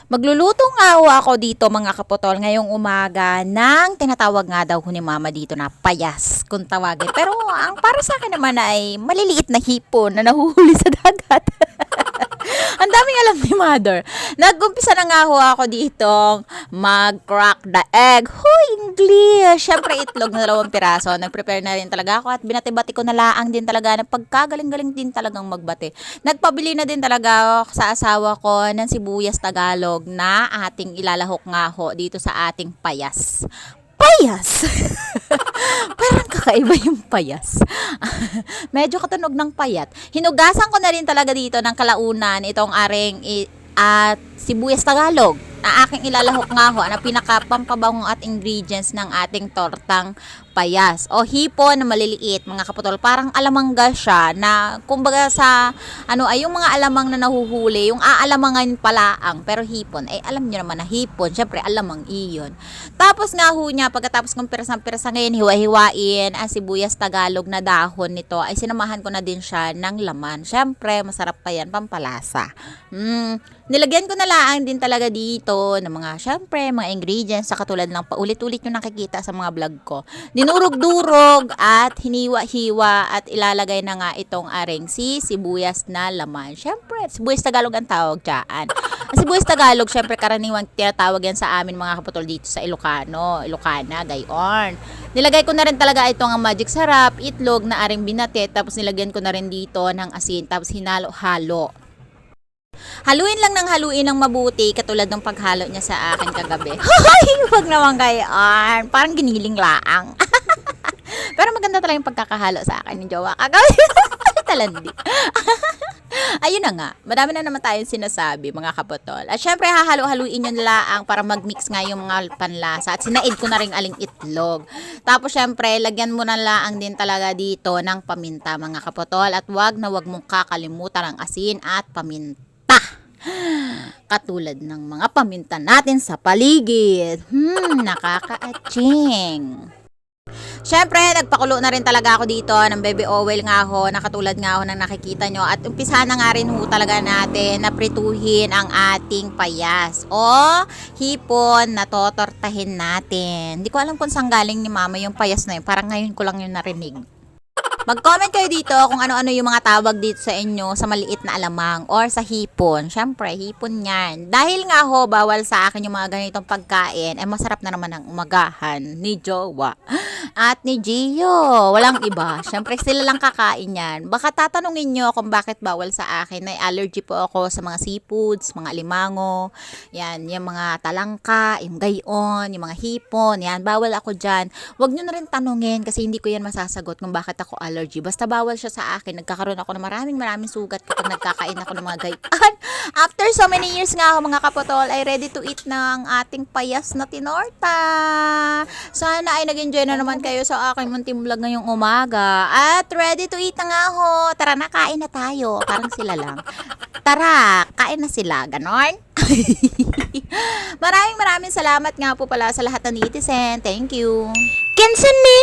Magluluto nga ho ako dito mga kaputol ngayong umaga ng tinatawag nga daw ho ni mama dito na payas kung tawagin. Pero ang para sa akin naman ay maliliit na hipon na nahuhuli sa dagat. Ang daming alam ni mother. Nag-umpisa na nga ho ako dito mag-crack the egg. Huy, English! Siyempre itlog na 2 piraso. Nag-prepare na rin talaga ako at binati-bati ko na laang din talaga na pagkagaling-galing din talagang magbati. Nagpabili na din talaga ako sa asawa ko ng sibuyas Tagalog na ating ilalahok nga ho dito sa ating payas. Payas! Parang kakaiba yung payas. Medyo katunog ng payat. Hinugasan ko na rin talaga dito ng kalaunan itong aring at sibuyas Tagalog na aking ilalahok nga ho na pinakapampabango at ingredients ng ating tortang payas o hipon na maliliit mga kaputol. Parang alamangga siya na kumbaga sa ay yung mga alamang na nahuhuli, yung aalamangan palaang pero hipon ay alam niyo naman na hipon, syempre alamang iyon. Tapos nga ho niya pagkatapos kong pirasang-pirasa ngayon hiwa-hiwain ang sibuyas Tagalog na dahon nito ay sinamahan ko na din siya ng laman. Syempre masarap pa yan, pampalasa. Nilagyan ko na lang din talaga dito ng mga syempre mga ingredients sa katulad ng paulit-ulit yung nakikita sa mga vlog ko. Dinurog-durog at hiniwa-hiwa at ilalagay na nga itong aring sibuyas na laman. Syempre, sibuyas Tagalog ang tawag dyan. Ang sibuyas Tagalog, syempre karaniwang tinatawag yan sa amin mga kaputol dito sa Ilocana, gayon. Nilagay ko na rin talaga itong magic sarap, itlog na aring binate, tapos nilagyan ko na rin dito ng asin, tapos hinalo-halo. Haluin lang ng haluin ng mabuti katulad ng paghalo niya sa akin kagabi. Hoy, wag naman gayon. Parang giniling laang. Pero maganda talaga yung pagkakahalo sa akin ng jowa kagabi. Talandi. Ayun na nga, madami na naman tayong sinasabi mga kaputol. At syempre hahalo-haluin yun laang para mag-mix nga yung mga panlasa. At sinaid ko na rin aling itlog. Tapos syempre, lagyan mo na laang din talaga dito ng paminta mga kaputol. At wag na wag mong kakalimutan ang asin at paminta. Katulad ng mga paminta natin sa paligid. Nakaka-aching. Syempre, nagpakulo na rin talaga ako dito ng baby oil nga ho, na katulad nga ho ng nakikita nyo. At umpisa na nga rin ho talaga natin na prituhin ang ating payas o hipon na totortahin natin. Hindi ko alam kung saan galing ni mama yung payas na yun. Parang ngayon ko lang yung narinig. Mag-comment kayo dito kung ano-ano yung mga tawag dito sa inyo sa maliit na alamang or sa hipon. Syempre, hipon yan. Dahil nga ho, bawal sa akin yung mga ganitong pagkain, masarap na naman ang umagahan ni Jowa at ni Gio. Walang iba. Syempre, sila lang kakain yan. Baka tatanungin nyo kung bakit bawal sa akin. May allergy po ako sa mga seafoods, mga alimango, yan, yung mga talangka, yung gayon, yung mga hipon, yan, bawal ako dyan. Huwag nyo na rin tanungin kasi hindi ko yan masasagot kung bakit ako allergy. Basta bawal siya sa akin. Nagkakaroon ako ng maraming sugat kapag nagkakain ako ng mga gayon. After so many years nga ako mga kaputol, ay ready to eat na ang ating payas na tinorta. Sana ay nag-enjoy na naman kayo sa aking munting vlog ngayong umaga. At ready to eat na nga ho. Tara na, kain na tayo. Parang sila lang. Tara, kain na sila. Ganon? Maraming salamat nga po pala sa lahat ng netizen. Thank you. Kinsan ni?